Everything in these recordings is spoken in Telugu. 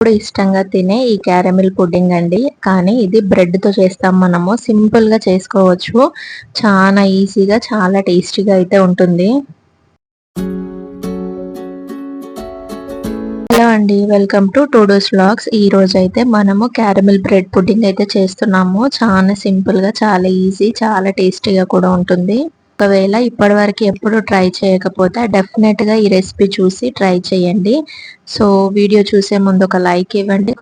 ఇప్పుడు ఇష్టంగా తినే ఈ క్యారమిల్ పుడ్డింగ్ అండి. కానీ ఇది బ్రెడ్ తో చేస్తాం మనము. సింపుల్ గా చేసుకోవచ్చు. చాలా ఈజీగా చాలా టేస్టీగా అయితే ఉంటుంది. హలో అండి, వెల్కమ్ టు టూడూస్ వ్లాగ్స్. ఈ రోజు అయితే మనము క్యారమిల్ బ్రెడ్ పుడ్డింగ్ అయితే చేస్తున్నాము. చాలా సింపుల్ గా, చాలా ఈజీ, చాలా టేస్టీగా కూడా ఉంటుంది. ఒకవేళ ఇప్పటి వరకు ఎప్పుడు ట్రై చేయకపోతే డెఫినెట్ గా ఈ రెసిపీ చూసి ట్రై చేయండి. సో వీడియో చూసే ముందు ఒక లైక్ ఇవ్వండి.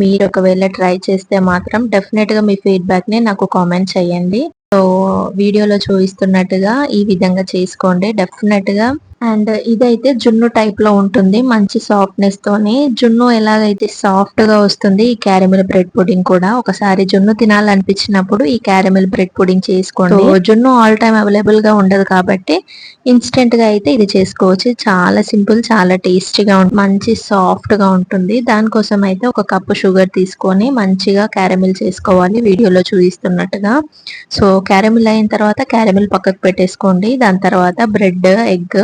మీరు ఒకవేళ ట్రై చేస్తే మాత్రం డెఫినెట్ గా మీ ఫీడ్బ్యాక్ ని నాకు కామెంట్ చేయండి. సో వీడియోలో చూపిస్తున్నట్టుగా ఈ విధంగా చేసుకోండి డెఫినెట్ గా. అండ్ ఇదైతే జున్ను టైప్ లో ఉంటుంది. మంచి సాఫ్ట్నెస్ తోని జున్ను ఎలాగైతే సాఫ్ట్ గా వస్తుంది, ఈ క్యారమిల్ బ్రెడ్ పుడింగ్ కూడా ఒకసారి జున్ను తినాలనిపించినప్పుడు ఈ క్యారమిల్ బ్రెడ్ పుడింగ్ చేసుకోండి. జున్ను ఆల్ టైమ్ అవైలబుల్ గా ఉండదు కాబట్టి ఇన్స్టెంట్ గా అయితే ఇది చేసుకోవచ్చు. చాలా సింపుల్, చాలా టేస్టీగా మంచి సాఫ్ట్ గా ఉంటుంది. దానికోసం అయితే ఒక కప్పు షుగర్ తీసుకొని మంచిగా క్యారమిల్ చేసుకోవాలి వీడియోలో చూపిస్తున్నట్టుగా. సో క్యారమిల్ అయిన తర్వాత క్యారమిల్ పక్కకు పెట్టేసుకోండి. దాని తర్వాత బ్రెడ్, ఎగ్,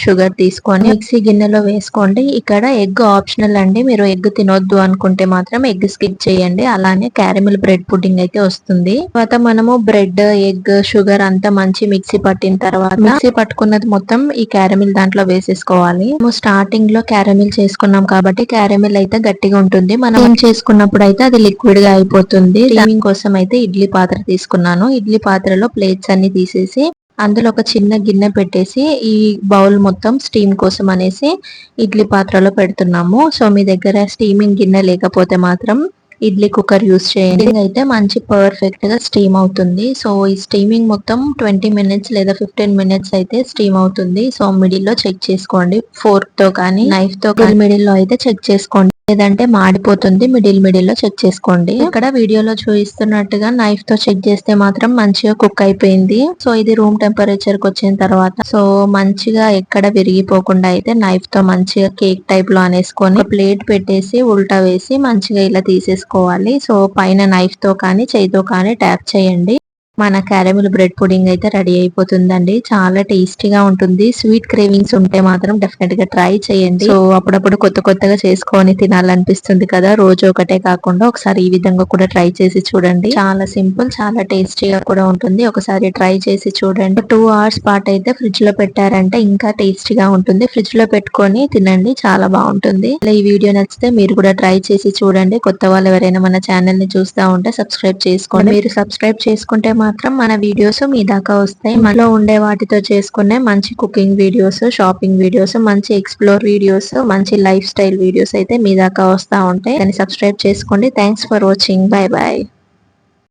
షుగర్ తీసుకొని మిక్సీ గిన్నెలో వేసుకోండి. ఇక్కడ ఎగ్ ఆప్షనల్ అండి. మీరు ఎగ్ తినొద్దు అనుకుంటే మాత్రం ఎగ్ స్కిప్ చేయండి. అలానే క్యారమిల్ బ్రెడ్ పుడ్డింగ్ అయితే వస్తుంది. తర్వాత మనము బ్రెడ్, ఎగ్, షుగర్ అంతా మంచి మిక్సీ పట్టిన తర్వాత మిక్సీ పట్టుకున్నది మొత్తం ఈ క్యారమిల్ దాంట్లో వేసేసుకోవాలి. స్టార్టింగ్ లో క్యారమిల్ చేసుకున్నాం కాబట్టి క్యారమిల్ అయితే గట్టిగా ఉంటుంది. మనం ఏం చేసుకున్నప్పుడు అయితే అది లిక్విడ్ గా అయిపోతుంది. స్టీమింగ్ కోసం అయితే ఇడ్లీ పాత్ర తీసుకున్నాను. ఇడ్లీ పాత్రలో ప్లేట్స్ అన్ని తీసేసి అందులో ఒక చిన్న గిన్నె పెట్టేసి ఈ బౌల్ మొత్తం స్టీమ్ కోసం అనేసి ఇడ్లీ పాత్రలో పెడుతున్నాము. సో మీ దగ్గర స్టీమింగ్ గిన్నె లేకపోతే మాత్రం ఇడ్లీ కుక్కర్ యూస్ చేయండి. అయితే మంచి పర్ఫెక్ట్ గా స్టీమ్ అవుతుంది. సో ఈ స్టీమింగ్ మొత్తం 20 మినిట్స్ లేదా 15 మినిట్స్ అయితే స్టీమ్ అవుతుంది. సో మిడిల్ లో చెక్ చేసుకోండి. ఫోర్క్ తో కానీ నైఫ్ తో కానీ మిడిల్ లో అయితే చెక్ చేసుకోండి, లేదంటే మాడిపోతుంది. మిడిల్ లో చెక్ చేసుకోండి. ఇక్కడ వీడియోలో చూపిస్తున్నట్టుగా నైఫ్ తో చెక్ చేస్తే మాత్రం మంచిగా కుక్ అయిపోయింది. సో ఇది రూమ్ టెంపరేచర్ కి వచ్చిన తర్వాత సో మంచిగా ఎక్కడ విరిగిపోకుండా అయితే నైఫ్ తో మంచిగా కేక్ టైప్ లో అనేసుకొని ప్లేట్ పెట్టేసి ఉల్టా వేసి మంచిగా ఇలా తీసేసుకోవాలి. సో పైన నైఫ్ తో కానీ చేయితో కానీ ట్యాప్ చేయండి. మన క్యారమిల్ బ్రెడ్ పుడింగ్ అయితే రెడీ అయిపోతుందండి. చాలా టేస్టీగా ఉంటుంది. స్వీట్ క్రేవింగ్స్ ఉంటే మాత్రం డెఫినెట్ గా ట్రై చేయండి. సో అప్పుడప్పుడు కొత్తగా చేసుకొని తినాలనిపిస్తుంది కదా, రోజు ఒకటే కాకుండా ఒకసారి ఈ విధంగా కూడా ట్రై చేసి చూడండి. చాలా సింపుల్, చాలా టేస్టీగా కూడా ఉంటుంది. ఒకసారి ట్రై చేసి చూడండి. 2 అవర్స్ పాటు అయితే ఫ్రిడ్జ్ లో పెట్టారంటే ఇంకా టేస్టీగా ఉంటుంది. ఫ్రిడ్జ్ లో పెట్టుకొని తినండి, చాలా బాగుంటుంది. ఈ వీడియో నచ్చితే మీరు కూడా ట్రై చేసి చూడండి. కొత్త వాళ్ళు ఎవరైనా మన ఛానల్ ని చూస్తా ఉంటే సబ్స్క్రైబ్ చేసుకోండి. మీరు సబ్స్క్రైబ్ చేసుకుంటే మాత్రం మన వీడియోస్ మీ దాకా వస్తాయి. మనలో ఉండే వాటితో చేసుకునే మంచి కుకింగ్ వీడియోస్, షాపింగ్ వీడియోస్, మంచి ఎక్స్ప్లోర్ వీడియోస్, మంచి లైఫ్ స్టైల్ వీడియోస్ అయితే మీ దాకా వస్తా ఉంటాయి. దాన్ని సబ్స్క్రైబ్ చేసుకోండి. Thanks for watching. Bye bye.